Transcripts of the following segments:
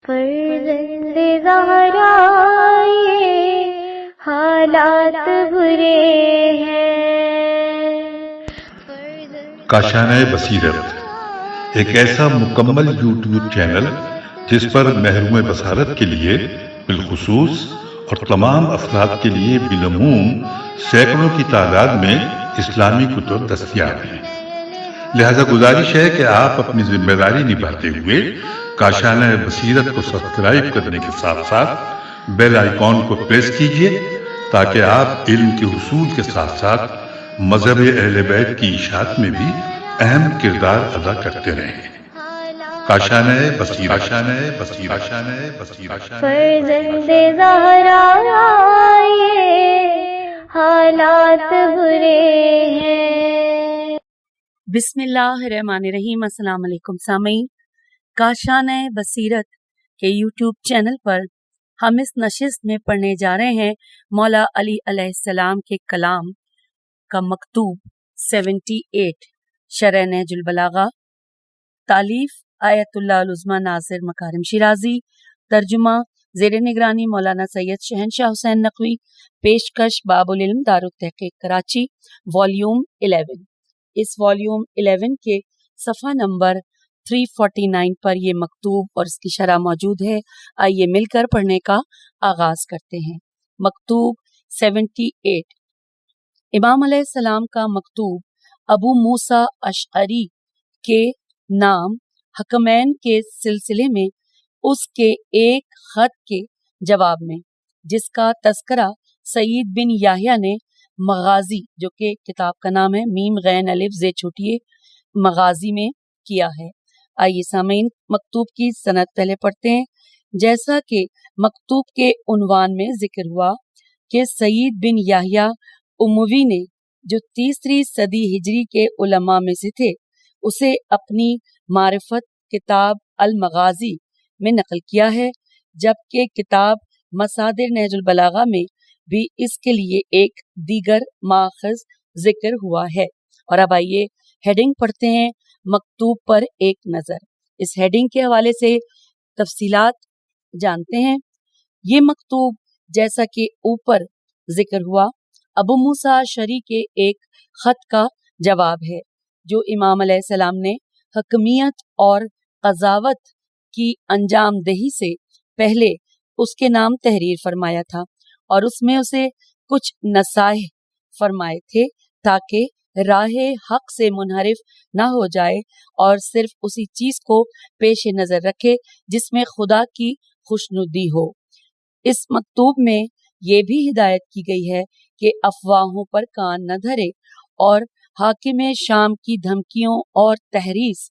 فرزند زہرا یہ حالات برے ہیں۔ کاشانۂ بصیرت ایک ایسا مکمل یوٹیوب چینل جس پر محروم بصارت کے لیے بالخصوص اور تمام افراد کے لیے بالعموم سینکڑوں کی تعداد میں اسلامی کتب دستیاب ہیں۔ لہذا گزارش ہے کہ آپ اپنی ذمہ داری نبھاتے ہوئے کاشانۂ بصیرت کو سبسکرائب کرنے کے ساتھ ساتھ بیل آئیکن کو پریس کیجیے تاکہ آپ علم کے حصول کے ساتھ ساتھ مذہب اہل بیت کی اشاعت میں بھی اہم کردار ادا کرتے رہیں۔ کاشانۂ بصیرت، کاشانۂ بصیرت، کاشانۂ بصیرت۔ فرزند زہرا یہ حالات برے ہیں۔ بسم اللہ الرحمن الرحیم۔ السلام علیکم سامعین، کاشانۂ بصیرت کے یوٹیوب چینل پر ہم اس نشست میں پڑھنے جا رہے ہیں مولا علی علیہ السلام کے کلام کا مکتوب 78 شرح نہج البلاغہ، تالیف آیت اللہ العظمی ناصر مکارم شیرازی، ترجمہ زیر نگرانی مولانا سید شہنشاہ حسین نقوی، پیشکش باب العلم دارالتحقیق کراچی، والیوم 11۔ اس والیوم 11 کے صفحہ نمبر 349 پر یہ مکتوب اور اس کی شرح موجود ہے۔ آئیے مل کر پڑھنے کا آغاز کرتے ہیں۔ مکتوب 78۔ امام علیہ السلام کا مکتوب ابو موسیٰ اشعری کے نام حکمین کے سلسلے میں اس کے ایک خط کے جواب میں، جس کا تذکرہ سعید بن یحییٰ نے مغازی، جو کہ کتاب کا نام ہے میم غین الف زے چھوٹیے مغازی میں کیا ہے۔ آئیے سامعین مکتوب کی سند پہلے پڑھتے ہیں۔ جیسا کہ مکتوب کے عنوان میں ذکر ہوا کہ سعید بن یحییٰ اموی نے، جو تیسری صدی ہجری کے علماء میں سے تھے، اسے اپنی معرفت کتاب المغازی میں نقل کیا ہے، جبکہ کتاب مصادر نہج البلاغہ میں بھی اس کے لیے ایک دیگر ماخذ ذکر ہوا ہے۔ اور اب آئیے ہیڈنگ پڑھتے ہیں، مکتوب پر ایک نظر۔ اس ہیڈنگ کے حوالے سے تفصیلات جانتے ہیں۔ یہ مکتوب جیسا کہ اوپر ذکر ہوا ابو موسیٰ اشعری کے ایک خط کا جواب ہے، جو امام علیہ السلام نے حکمیت اور قضاوت کی انجام دہی سے پہلے اس کے نام تحریر فرمایا تھا، اور اس میں اسے کچھ نصائح فرمائے تھے تاکہ راہ حق سے منحرف نہ ہو جائے اور صرف اسی چیز کو پیش نظر رکھے جس میں خدا کی خوشنودی ہو۔ اس مکتوب میں یہ بھی ہدایت کی گئی ہے کہ افواہوں پر کان نہ دھرے اور حاکم شام کی دھمکیوں اور تحریض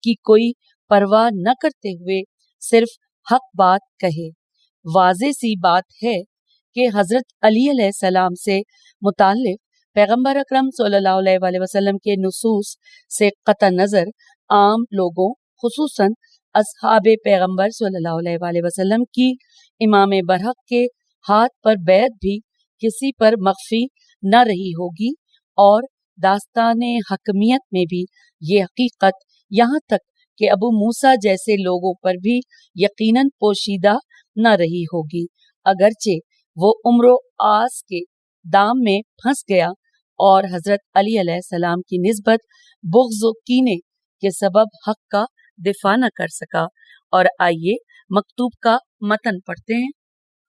کی کوئی پرواہ نہ کرتے ہوئے صرف حق بات کہے۔ واضح سی بات ہے کہ حضرت علی علیہ السلام سے متعلق پیغمبر اکرم صلی اللہ علیہ وآلہ وسلم کے نصوص سے قطع نظر عام لوگوں خصوصاً اصحاب پیغمبر صلی اللہ علیہ وآلہ وسلم کی امام برحق کے ہاتھ پر بیعت بھی کسی پر مخفی نہ رہی ہوگی، اور داستان حکمیت میں بھی یہ حقیقت یہاں تک کہ ابو موسیٰ جیسے لوگوں پر بھی یقیناً پوشیدہ نہ رہی ہوگی، اگرچہ وہ عمر و آس کے دام میں پھنس گیا اور حضرت علی علیہ السلام کی نسبت بغض و کینے کے سبب حق کا دفاع نہ کر سکا۔ اور آئیے مکتوب کا متن پڑھتے ہیں۔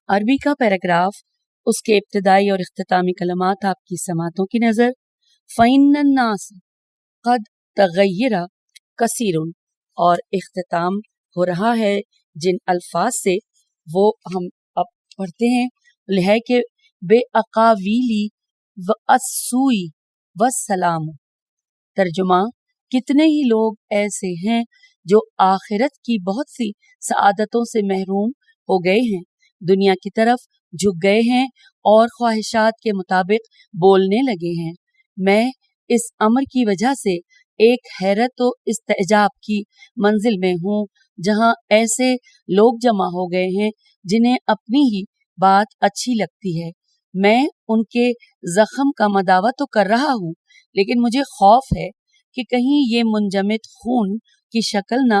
عربی کا پیراگراف، اس کے ابتدائی اور اختتامی کلمات آپ کی سماعتوں کی نظر۔ فَإِنَّ النَّاسَ قَدْ تَغَيَّرَ كَثِيرٌ، اور اختتام ہو رہا ہے جن الفاظ سے وہ ہم اب پڑھتے ہیں، ہے کہ بے اقاویلی و السوئی والسلام۔ ترجمہ: کتنے ہی لوگ ایسے ہیں جو آخرت کی بہت سی سعادتوں سے محروم ہو گئے ہیں، دنیا کی طرف جھک گئے ہیں اور خواہشات کے مطابق بولنے لگے ہیں۔ میں اس امر کی وجہ سے ایک حیرت و استعجاب کی منزل میں ہوں جہاں ایسے لوگ جمع ہو گئے ہیں جنہیں اپنی ہی بات اچھی لگتی ہے۔ میں ان کے زخم کا مداوع تو کر رہا ہوں، لیکن مجھے خوف ہے کہ کہیں یہ منجمد خون کی شکل نہ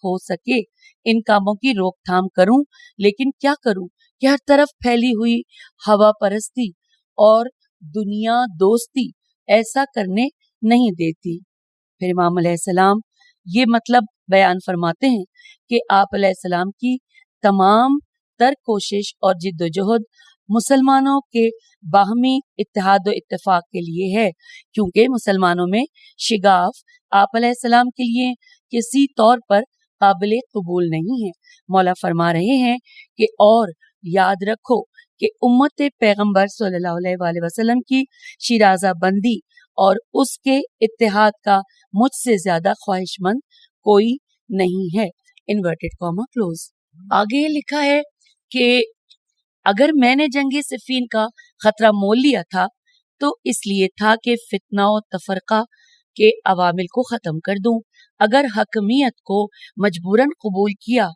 ہو سکے ان کاموں کی روک تھام کروں، لیکن کیا کروں کہ ہر طرف پھیلی ہوئی ہوا پرستی اور دنیا دوستی ایسا کرنے نہیں دیتی۔ پھر امام علیہ السلام یہ مطلب بیان فرماتے ہیں کہ آپ علیہ السلام کی تمام تر کوشش اور جد و جہد مسلمانوں کے باہمی اتحاد و اتفاق کے لیے ہے، کیونکہ مسلمانوں میں شگاف آپ علیہ السلام کے لیے کسی طور پر قابل قبول نہیں ہے۔ مولا فرما رہے ہیں کہ اور یاد رکھو کہ امت پیغمبر صلی اللہ علیہ وآلہ وسلم کی شیرازہ بندی اور اس کے اتحاد کا مجھ سے زیادہ خواہش مند کوئی نہیں ہے۔ Inverted comma close. آگے لکھا ہے کہ اگر میں نے جنگ صفین کا خطرہ مول لیا تھا تو اس لیے تھا کہ فتنہ و تفرقہ کے عوامل کو ختم کر دوں، اگر حکمیت کو مجبوراً قبول کیا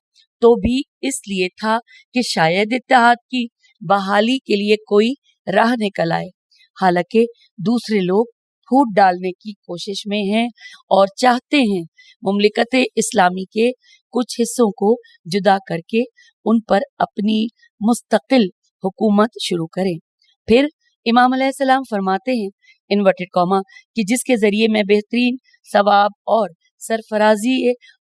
تو بھی اس لیے تھا کہ شاید اتحاد کی بحالی کے لیے کوئی راہ نکل آئے، حالانکہ دوسرے لوگ پھوٹ ڈالنے کی کوشش میں ہیں اور چاہتے ہیں مملکت اسلامی کے کچھ حصوں کو جدا کر کے ان پر اپنی مستقل حکومت شروع کریں۔ پھر امام علیہ السلام فرماتے ہیں انورٹڈ کاما کہ جس کے ذریعے میں بہترین ثواب اور سرفرازی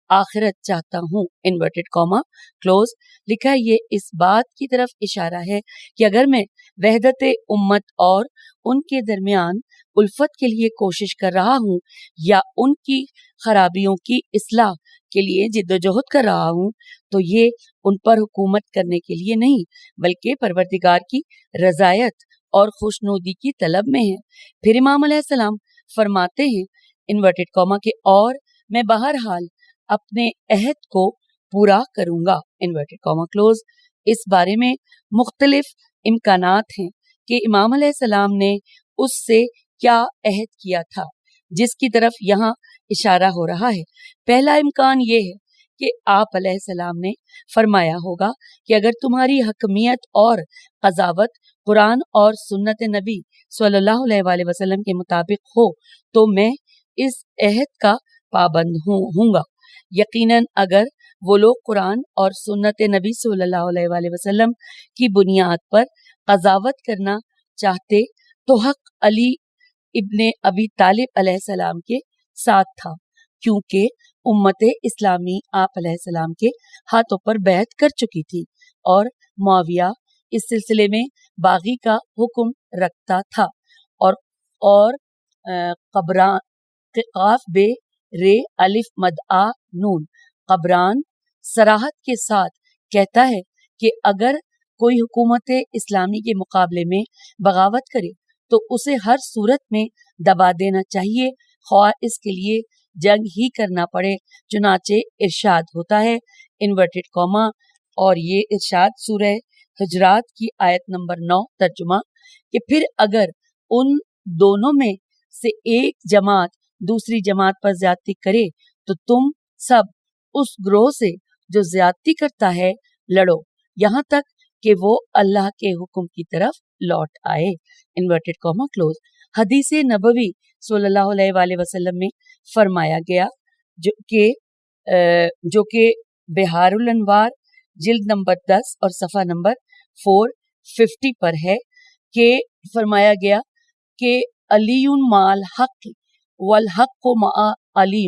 آخرت چاہتا ہوں، انورٹڈ کاما کلوز، لکھا یہ اس بات کی طرف اشارہ ہے کہ اگر میں وحدت امت اور ان کے درمیان الفت کے لیے کوشش کر رہا ہوں یا ان کی خرابیوں کی اصلاح کے لیے جد و جہد کر رہا ہوں تو یہ ان پر حکومت کرنے کے لیے نہیں بلکہ پروردگار کی رضایت اور خوشنودی کی طلب میں ہے۔ پھر امام علیہ السلام فرماتے ہیں انورٹڈ کاما کہ اور میں بہرحال اپنے عہد کو پورا کروں گا، انورٹڈ کاما کلوز۔ اس بارے میں مختلف امکانات ہیں کہ امام علیہ السلام نے اس سے کیا عہد کیا تھا جس کی طرف یہاں اشارہ ہو رہا ہے۔ پہلا امکان یہ ہے کہ آپ علیہ السلام نے فرمایا ہوگا کہ اگر تمہاری حکمیت اور قضاوت قرآن اور سنت نبی صلی اللہ علیہ وآلہ وسلم کے مطابق ہو تو میں اس عہد کا پابند ہوں گا۔ یقیناً اگر وہ لوگ قرآن اور سنت نبی صلی اللہ علیہ وآلہ وسلم کی بنیاد پر قضاوت کرنا چاہتے تو حق علی ابن ابی طالب علیہ السلام کے ساتھ تھا، کیونکہ امت اسلامی آپ علیہ السلام کے ہاتھوں پر بیعت کر چکی تھی اور معاویہ اس سلسلے میں باغی کا حکم رکھتا تھا، اور قبران قاف بے رے الف مد آ نون قبران صراحت کے ساتھ کہتا ہے کہ اگر کوئی حکومت اسلامی کے مقابلے میں بغاوت کرے تو اسے ہر صورت میں دبا دینا چاہیے، خواہ اس کے لیے جنگ ہی کرنا پڑے۔ چنانچہ ارشاد ہوتا ہے انورٹڈ کاما، اور یہ ارشاد سورہ حجرات کی آیت نمبر 9 ترجمہ، کہ پھر اگر ان دونوں میں سے ایک جماعت دوسری جماعت پر زیادتی کرے تو تم سب اس گروہ سے جو زیادتی کرتا ہے لڑو یہاں تک کہ وہ اللہ کے حکم کی طرف لوٹ آئے، انورٹڈ کاما کلوز۔ حدیث نبوی صلی اللہ علیہ وآلہ وسلم میں فرمایا گیا جو کہ بہار الانوار جلد نمبر 10 اور صفحہ نمبر 450 پر ہے، کہ فرمایا گیا کہ علی مال حق والحق مع علی،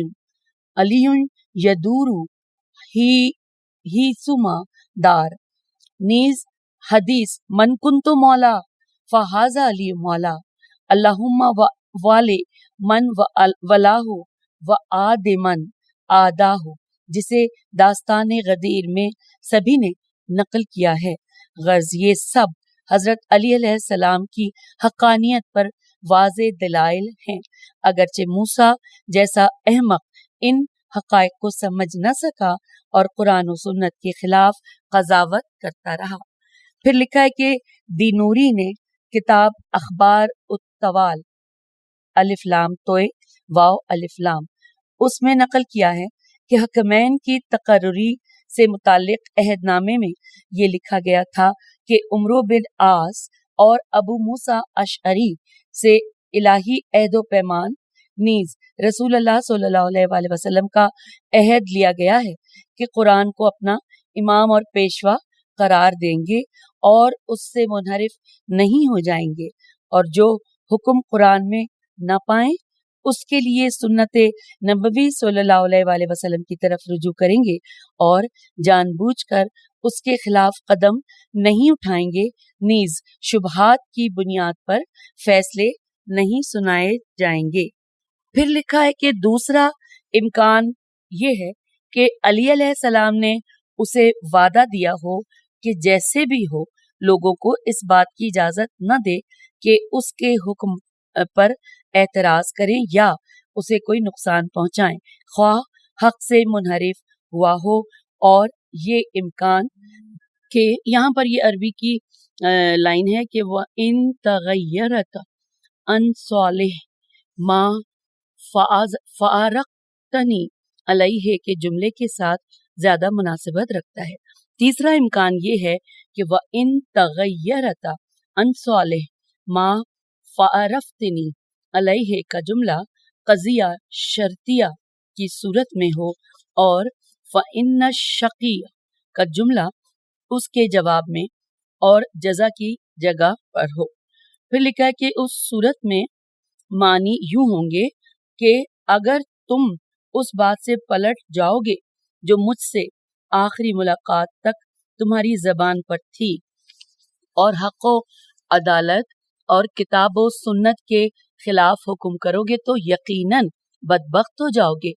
علی یدور ہی سما دار، نیز حدیث من کنت مولا فہذا علی مولا، اللہم والے من ولاہ و آد من آداہ، جسے داستان غدیر میں سبھی نے نقل کیا ہے۔ غرض یہ سب حضرت علی علیہ السلام کی حقانیت پر واضح دلائل ہیں، اگرچہ موسیٰ جیسا احمق ان حقائق کو سمجھ نہ سکا اور قرآن و سنت کے خلاف قضاوت کرتا رہا۔ پھر لکھا ہے کہ دینوری نے کتاب اخبار الطوال الف لام توئے واو الف لام اس میں نقل کیا ہے کہ حکمین کی تقرری سے متعلق عہد نامے میں یہ لکھا گیا تھا کہ عمرو بن عاص اور ابو موسیٰ اشعری سے الہی عہد و پیمان نیز رسول اللہ صلی اللہ علیہ وآلہ وسلم کا عہد لیا گیا ہے کہ قرآن کو اپنا امام اور پیشوا قرار دیں گے اور اس سے منحرف نہیں ہو جائیں گے، اور جو حکم قرآن میں نہ پائیں اس کے لیے سنت نبوی صلی اللہ علیہ وآلہ وسلم کی طرف رجوع کریں گے اور جان بوجھ کر اس کے خلاف قدم نہیں اٹھائیں گے، نیز شبہات کی بنیاد پر فیصلے نہیں سنائے جائیں گے۔ پھر لکھا ہے کہ دوسرا امکان یہ ہے کہ علی علیہ السلام نے اسے وعدہ دیا ہو کہ جیسے بھی ہو لوگوں کو اس بات کی اجازت نہ دے کہ اس کے حکم پر اعتراض کریں یا اسے کوئی نقصان پہنچائیں، خواہ حق سے منحرف ہوا ہو۔ اور یہ امکان کہ یہاں پر یہ عربی کی لائن ہے کہ وَإِن تَغَيَّرَتْ عَنْ صَالِحٍ مَا فَارَقْتَنِي عَلَيْهِ کے جملے کے ساتھ زیادہ مناسبت رکھتا ہے۔ تیسرا امکان یہ ہے کہ وَإِن تَغَيَّرَتْ عَنْ صَالِحٍ مَا فَارَقْتَنِي عَلَيْهِ کا جملہ قضیہ شرطیہ کی صورت میں ہو اور فَإِنَّ الشَّقِيَّ کا جملہ اس کے جواب میں اور جزا کی جگہ پر ہو۔ پھر لکھا ہے کہ اس صورت میں معنی یوں ہوں گے کہ اگر تم اس بات سے پلٹ جاؤ گے جو مجھ سے آخری ملاقات تک تمہاری زبان پر تھی اور حق و عدالت اور کتاب و سنت کے خلاف حکم کرو گے تو یقیناً بدبخت ہو جاؤ گے،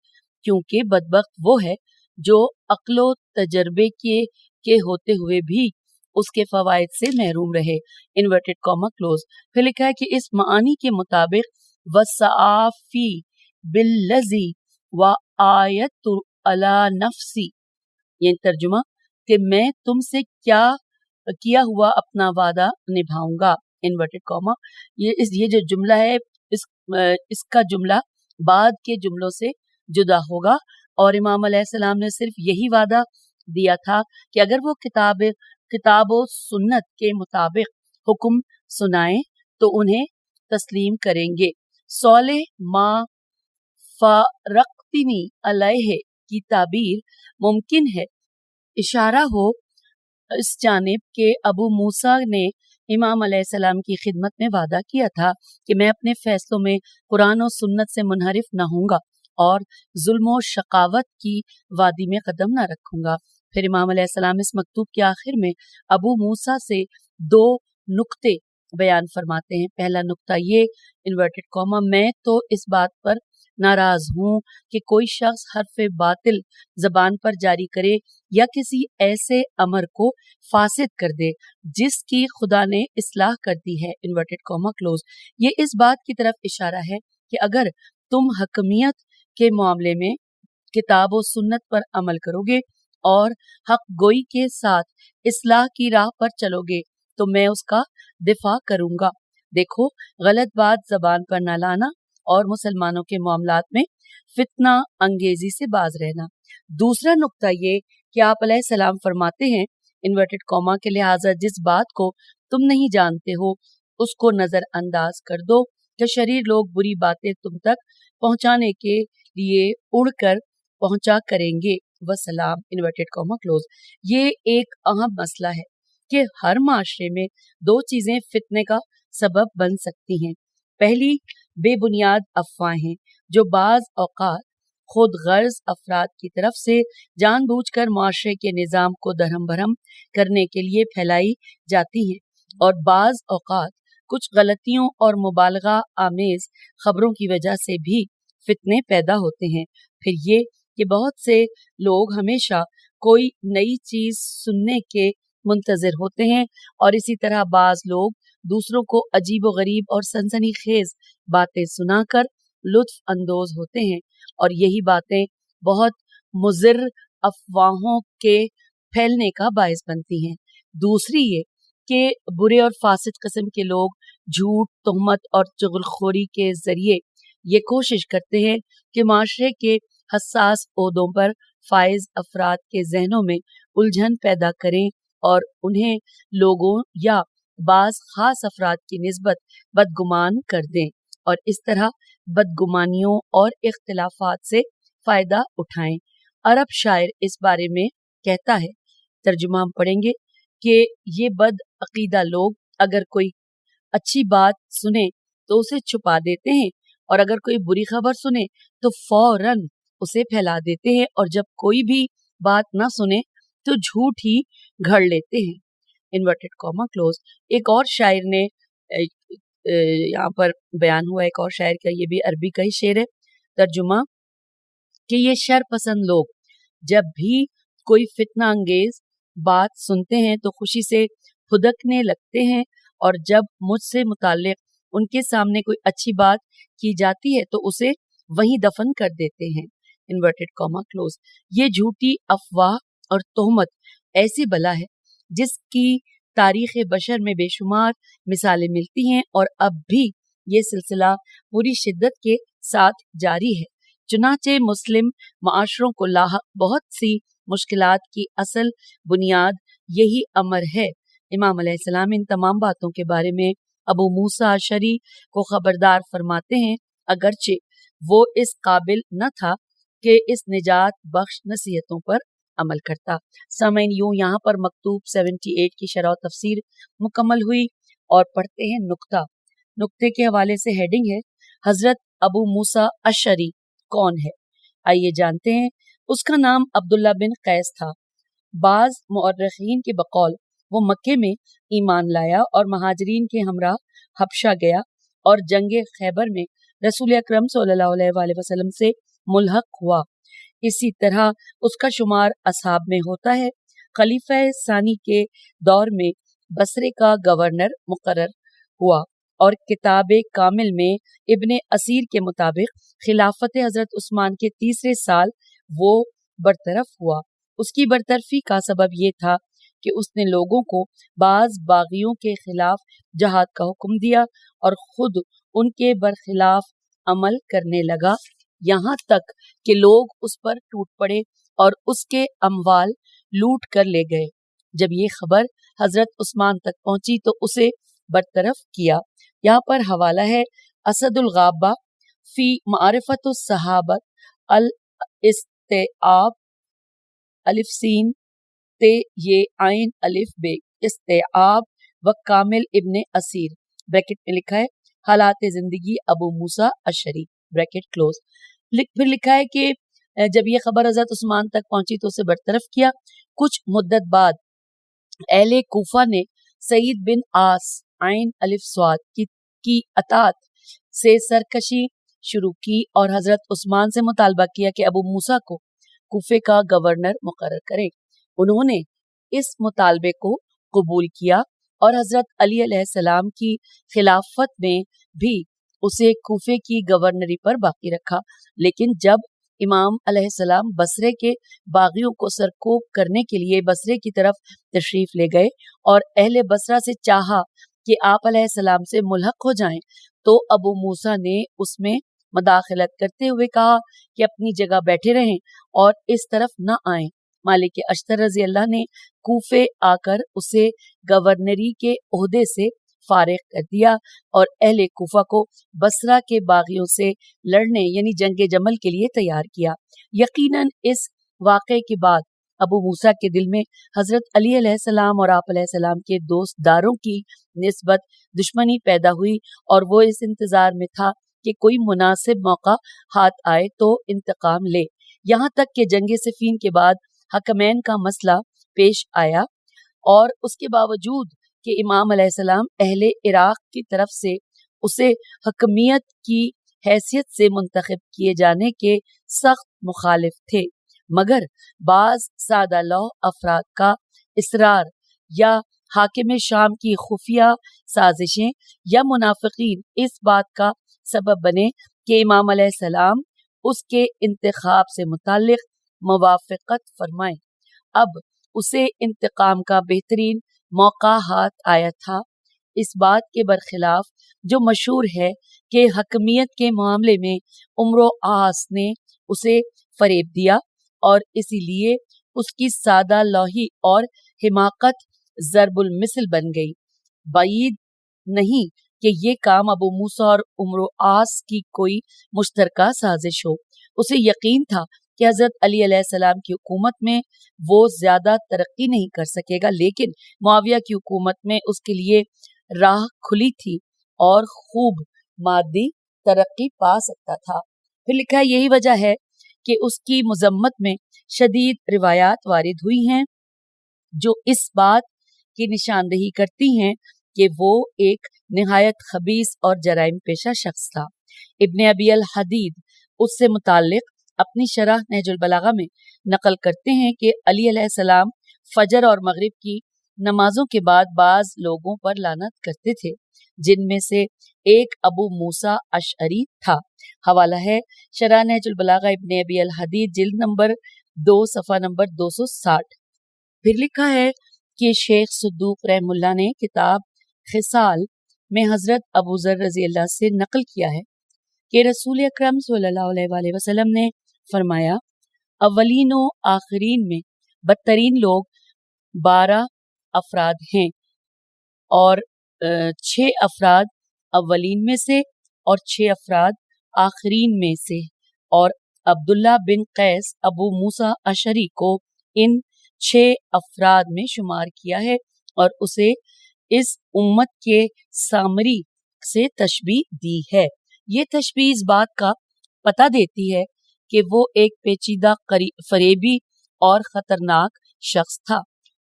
کیونکہ بدبخت وہ ہے جو عقل و تجربے کے ہوتے ہوئے بھی اس کے فوائد سے محروم رہے، انورٹڈ کاما کلوز۔ پھر لکھا ہے کہ اس معنی کے مطابق وَسَعَافِي بِالَّذِي وَآیَتُ عَلَى نَفْسِي، یہ ترجمہ کہ میں تم سے کیا ہوا اپنا وعدہ نبھاؤں گا، انورٹڈ کاما۔ یہ جو جملہ ہے اس کا جملہ بعد کے جملوں سے جدا ہوگا، اور امام علیہ السلام نے صرف یہی وعدہ دیا تھا کہ اگر وہ کتاب و سنت کے مطابق حکم سنائیں تو انہیں تسلیم کریں گے۔ صالح ما فارقتنی علیہ کی تعبیر ممکن ہے اشارہ ہو اس جانب کہ ابو موسیٰ نے امام علیہ السلام کی خدمت میں وعدہ کیا تھا کہ میں اپنے فیصلوں میں قرآن و سنت سے منحرف نہ ہوں گا اور ظلم و شقاوت کی وادی میں قدم نہ رکھوں گا۔ پھر امام علیہ السلام اس مکتوب کے آخر میں ابو موسیٰ سے 2 نقطے بیان فرماتے ہیں۔ پہلا نقطہ یہ انورٹڈ کاما میں تو اس بات پر ناراض ہوں کہ کوئی شخص حرف باطل زبان پر جاری کرے یا کسی ایسے امر کو فاسد کر دے جس کی خدا نے اصلاح کر دی ہے، انورٹڈ کاما کلوز۔ یہ اس بات کی طرف اشارہ ہے کہ اگر تم حکمیت کے معاملے میں کتاب و سنت پر عمل کرو گے اور حق گوئی کے ساتھ اصلاح کی راہ پر چلو گے تو میں اس کا دفاع کروں گا۔ دیکھو، غلط بات زبان پر نہ لانا اور مسلمانوں کے معاملات میں فتنہ انگیزی سے باز رہنا۔ دوسرا نقطہ یہ کہ آپ علیہ السلام فرماتے ہیں انورٹڈ کاما کے لہٰذا جس بات کو تم نہیں جانتے ہو اس کو نظر انداز کر دو کہ شریر لوگ بری باتیں تم تک پہنچانے کے لیے اڑ کر پہنچا کریں گے، وسلام، انورٹڈ کاما کلوز۔ یہ ایک اہم مسئلہ ہے کہ ہر معاشرے میں 2 چیزیں فتنے کا سبب بن سکتی ہیں۔ پہلی بے بنیاد افواہیں جو بعض اوقات خود غرض افراد کی طرف سے جان بوجھ کر معاشرے کے نظام کو درہم برہم کرنے کے لیے پھیلائی جاتی ہیں، اور بعض اوقات کچھ غلطیوں اور مبالغہ آمیز خبروں کی وجہ سے بھی فتنے پیدا ہوتے ہیں۔ پھر یہ کہ بہت سے لوگ ہمیشہ کوئی نئی چیز سننے کے منتظر ہوتے ہیں، اور اسی طرح بعض لوگ دوسروں کو عجیب و غریب اور سنسنی خیز باتیں سنا کر لطف اندوز ہوتے ہیں، اور یہی باتیں بہت مضر افواہوں کے پھیلنے کا باعث بنتی ہیں۔ دوسری یہ کہ برے اور فاسد قسم کے لوگ جھوٹ، تہمت اور چغلخوری کے ذریعے یہ کوشش کرتے ہیں کہ معاشرے کے حساس عہدوں پر فائز افراد کے ذہنوں میں الجھن پیدا کریں اور انہیں لوگوں یا بعض خاص افراد کی نسبت بدگمان کر دیں۔ اور اس طرح بدگمانیوں اور اختلافات سے فائدہ اٹھائیں۔ عرب شاعر اس بارے میں کہتا ہے، ترجمہ ہم پڑھیں گے کہ یہ بد عقیدہ لوگ اگر کوئی اچھی بات سنے تو اسے چھپا دیتے ہیں، اور اگر کوئی بری خبر سنے تو فوراً اسے پھیلا دیتے ہیں، اور جب کوئی بھی بات نہ سنے تو جھوٹ ہی گھڑ لیتے ہیں۔ Inverted comma close. ایک اور شاعر نے یہاں پر بیان ہوا، ایک اور شاعر کا، یہ بھی عربی کا ہی شعر ہے، ترجمہ کہ یہ شر پسند لوگ جب بھی کوئی فتنہ انگیز بات سنتے ہیں تو خوشی سے پھدکنے لگتے ہیں، اور جب مجھ سے متعلق ان کے سامنے کوئی اچھی بات کی جاتی ہے تو اسے وہیں دفن کر دیتے ہیں۔ Inverted comma close. یہ جھوٹی افواہ اور تہمت ایسی بلا ہے جس کی تاریخ بشر میں بے شمار مثالیں ملتی ہیں، اور اب بھی یہ سلسلہ پوری شدت کے ساتھ جاری ہے۔ چنانچہ مسلم معاشروں کو لاحق بہت سی مشکلات کی اصل بنیاد یہی امر ہے۔ امام علیہ السلام ان تمام باتوں کے بارے میں ابو موسیٰ اشعری کو خبردار فرماتے ہیں، اگرچہ وہ اس قابل نہ تھا کہ اس نجات بخش نصیحتوں پر عمل کرتا۔ سامعین، یوں یہاں پر مکتوب 78 کی شرح و تفسیر مکمل ہوئی، اور پڑھتے ہیں نکتہ۔ نکتے کے حوالے سے ہیڈنگ ہے، حضرت ابو موسیٰ اشعری کون ہے؟ آئیے جانتے ہیں۔ اس کا نام عبداللہ بن قیس تھا۔ بعض مورخین کے بقول وہ مکے میں ایمان لایا اور مہاجرین کے ہمراہ حبشہ گیا، اور جنگ خیبر میں رسول اکرم صلی اللہ علیہ وآلہ وسلم سے ملحق ہوا۔ اسی طرح اس کا شمار اصحاب میں ہوتا ہے۔ خلیفہ ثانی کے دور میں بصرے کا گورنر مقرر ہوا، اور کتاب کامل میں ابن اسیر کے مطابق خلافت حضرت عثمان کے تیسرے سال وہ برطرف ہوا۔ اس کی برطرفی کا سبب یہ تھا کہ اس نے لوگوں کو بعض باغیوں کے خلاف جہاد کا حکم دیا، اور خود ان کے برخلاف عمل کرنے لگا، یہاں تک کہ لوگ اس پر ٹوٹ پڑے اور اس کے اموال لوٹ کر لے گئے۔ جب یہ خبر حضرت عثمان تک پہنچی تو اسے برطرف کیا۔ یہاں پر حوالہ ہے اسد الغابہ فی معرفت الصحابہ الاستیعاب، الف سین تے یہ عین الف بے، استیعاب و کامل ابن اسیر، بریکٹ میں لکھا ہے حالات زندگی ابو موسیٰ اشعری، بریکٹ کلوز۔ پھر لکھا ہے کہ جب یہ خبر حضرت عثمان تک پہنچی تو اسے برطرف کیا۔ کچھ مدت بعد اہل کوفہ نے سعید بن عاص عین الف صاد کی اطاعت سے سرکشی شروع کی، اور حضرت عثمان سے مطالبہ کیا کہ ابو موسیٰ کو کوفے کا گورنر مقرر کرے۔ انہوں نے اس مطالبے کو قبول کیا، اور حضرت علی علیہ السلام کی خلافت میں بھی اسے کوفے کی گورنری پر باقی رکھا۔ لیکن جب امام علیہ السلام بصرے کے باغیوں کو سرکوب کرنے کے لیے بصرے کی طرف تشریف لے گئے اور اہل بصرہ سے چاہا کہ آپ علیہ السلام سے ملحق ہو جائیں، تو ابو موسیٰ نے اس میں مداخلت کرتے ہوئے کہا کہ اپنی جگہ بیٹھے رہیں اور اس طرف نہ آئیں۔ مالک اشتر رضی اللہ نے کوفے آ کر اسے گورنری کے عہدے سے فارغ کر دیا، اور اہل کوفہ کو بصرہ کے باغیوں سے لڑنے یعنی جنگ جمل کے لیے تیار کیا۔ یقیناً اس واقعے کے بعد ابو موسیٰ کے دل میں حضرت علی علیہ السلام اور آپ علیہ السلام کے دوست داروں کی نسبت دشمنی پیدا ہوئی، اور وہ اس انتظار میں تھا کہ کوئی مناسب موقع ہاتھ آئے تو انتقام لے۔ یہاں تک کہ جنگ صفین کے بعد حکمین کا مسئلہ پیش آیا، اور اس کے باوجود کہ امام علیہ السلام اہل عراق کی طرف سے اسے حکمیت کی حیثیت سے منتخب کیے جانے کے سخت مخالف تھے، مگر بعض سادہ لوح افراد کا اصرار یا حاکم شام کی خفیہ سازشیں یا منافقین اس بات کا سبب بنے کہ امام علیہ السلام اس کے انتخاب سے متعلق موافقت فرمائیں۔ اب اسے انتقام کا بہترین موقع ہاتھ آیا تھا۔ اس بات کے برخلاف جو مشہور ہے کہ حکمیت کے معاملے میں عمرو و عاص نے اسے فریب دیا، اور اسی لیے اس کی سادہ لوحی اور حماقت ضرب المثل بن گئی۔ بعید نہیں کہ یہ کام ابو موسیٰ اور عمرو آس کی کوئی مشترکہ سازش ہو۔ اسے یقین تھا کہ حضرت علی علیہ السلام کی حکومت میں وہ زیادہ ترقی نہیں کر سکے گا، لیکن معاویہ کی حکومت میں اس کے لیے راہ کھلی تھی اور خوب مادی ترقی پا سکتا تھا۔ پھر لکھا ہے یہی وجہ ہے کہ اس کی مذمت میں شدید روایات وارد ہوئی ہیں جو اس بات کی نشاندہی کرتی ہیں کہ وہ ایک نہایت خبیث اور جرائم پیشہ شخص تھا۔ ابن ابی الحدید اس سے متعلق اپنی شرح نہج البلاغہ میں نقل کرتے ہیں کہ علی علیہ السلام فجر اور مغرب کی نمازوں کے بعد بعض لوگوں پر لعنت کرتے تھے، جن میں سے ایک ابو موسیٰ اشعری تھا۔ حوالہ ہے شرح نہج البلاغہ ابن ابی الحدید جلد نمبر 2 صفحہ نمبر 260۔ پھر لکھا ہے کہ شیخ صدوق رحم اللہ نے کتاب خصال میں حضرت ابو ذر رضی اللہ سے نقل کیا ہے کہ رسول اکرم صلی اللہ علیہ وآلہ وسلم نے فرمایا، اولین و آخرین میں بدترین لوگ 12 افراد ہیں، اور 6 افراد اولین میں سے اور 6 افراد آخرین میں سے، اور عبداللہ بن قیس ابو موسیٰ اشعری کو ان 6 افراد میں شمار کیا ہے، اور اسے اس امت کے سامری سے تشبیہ دی ہے۔ یہ تشبیہ اس بات کا پتہ دیتی ہے کہ وہ ایک پیچیدہ فریبی اور خطرناک شخص تھا۔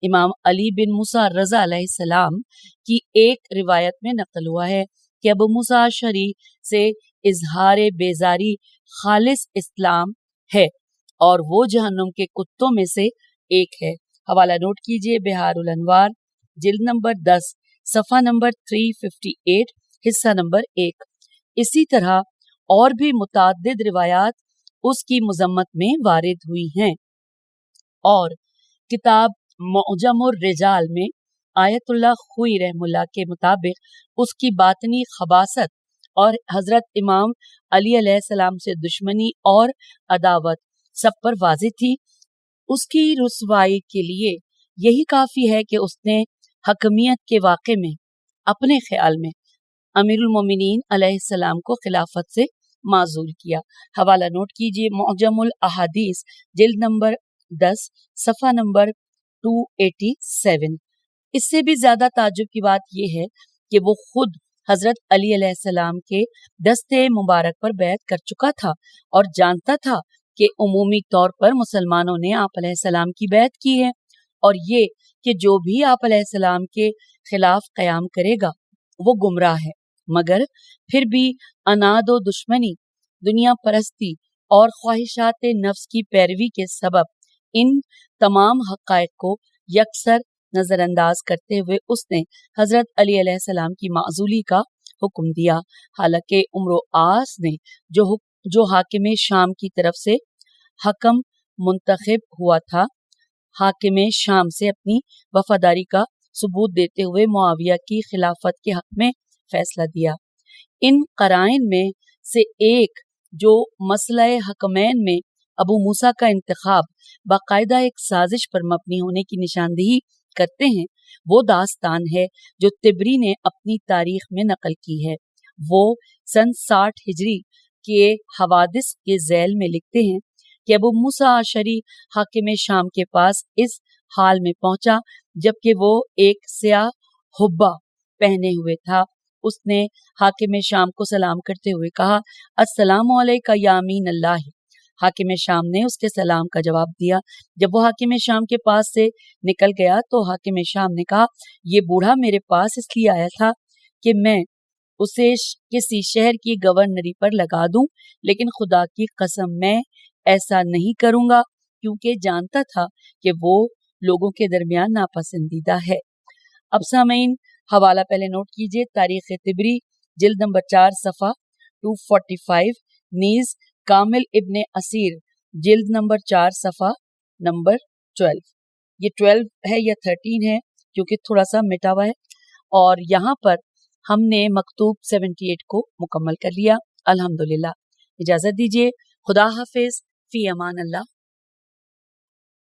امام علی بن موسیٰ رضا علیہ السلام کی ایک روایت میں نقل ہوا ہے کہ ابو موسیٰ اشعری سے اظہار بیزاری خالص اسلام ہے اور وہ جہنم کے کتوں میں سے ایک ہے۔ حوالہ نوٹ کیجئے بہار الانوار جلد نمبر 10 صفحہ نمبر 358 حصہ نمبر 1۔ اسی طرح اور بھی متعدد روایات اس کی مذمت میں وارد ہوئی ہیں، اور کتاب معجم الرجال میں آیت اللہ خوئی رحم اللہ کے مطابق اس کی باطنی خباثت اور حضرت امام علی علیہ السلام سے دشمنی اور عداوت سب پر واضح تھی۔ اس کی رسوائی کے لیے یہی کافی ہے کہ اس نے حکمیت کے واقعے میں اپنے خیال میں امیر المومنین علیہ السلام کو خلافت سے معزول کیا۔ حوالہ نوٹ کیجئے معجم الاحادیث جلد نمبر 10 صفحہ نمبر 287۔ اس سے بھی زیادہ تعجب کی بات یہ ہے کہ وہ خود حضرت علی علیہ السلام کے دستے مبارک پر بیعت کر چکا تھا اور جانتا تھا کہ عمومی طور پر مسلمانوں نے آپ علیہ السلام کی بیعت کی ہے، اور یہ کہ جو بھی آپ علیہ السلام کے خلاف قیام کرے گا وہ گمراہ ہے، مگر پھر بھی اناد و دشمنی، دنیا پرستی اور خواہشات نفس کی پیروی کے سبب ان تمام حقائق کو یکسر نظر انداز کرتے ہوئے اس نے حضرت علی علیہ السلام کی معزولی کا حکم دیا، حالانکہ عمرو آس نے جو حاکم شام کی طرف سے حکم منتخب ہوا تھا، حاکم شام سے اپنی وفاداری کا ثبوت دیتے ہوئے معاویہ کی خلافت کے حق میں فیصلہ دیا۔ ان قرائن میں سے ایک جو مسئلہ حکمین میں ابو موسیٰ کا انتخاب باقاعدہ ایک سازش پر مبنی ہونے کی نشاندہی کرتے ہیں، وہ داستان ہے جو طبری نے اپنی تاریخ میں نقل کی ہے۔ وہ سن 60 ہجری کے حوادث کے ذیل میں لکھتے ہیں کہ ابو موسیٰ اشعری حاکم شام کے پاس اس حال میں پہنچا جبکہ وہ ایک سیاہ حبہ پہنے ہوئے تھا۔ اس نے حاکم شام کو سلام کرتے ہوئے کہا، السلام علیکہ یا امین اللہ۔ حاکم شام نے اس کے سلام کا جواب دیا۔ جب وہ حاکم شام کے پاس سے نکل گیا تو حاکم شام نے کہا، یہ بوڑھا میرے پاس اس لیے آیا تھا کہ میں اسے کسی شہر کی گورنری پر لگا دوں، لیکن خدا کی قسم میں ایسا نہیں کروں گا کیونکہ جانتا تھا کہ وہ لوگوں کے درمیان ناپسندیدہ ہے۔ اب سامعین حوالہ پہلے نوٹ کیجئے، تاریخ طبری جلد نمبر 4 صفحہ 245، نیز کامل ابن اسیر جلد نمبر 4 صفحہ نمبر 12۔ یہ 12 ہے یا 13 ہے کیونکہ تھوڑا سا مٹا ہوا ہے، اور یہاں پر ہم نے مکتوب 78 کو مکمل کر لیا۔ الحمدللہ، اجازت دیجیے، خدا حافظ، فی امان اللہ۔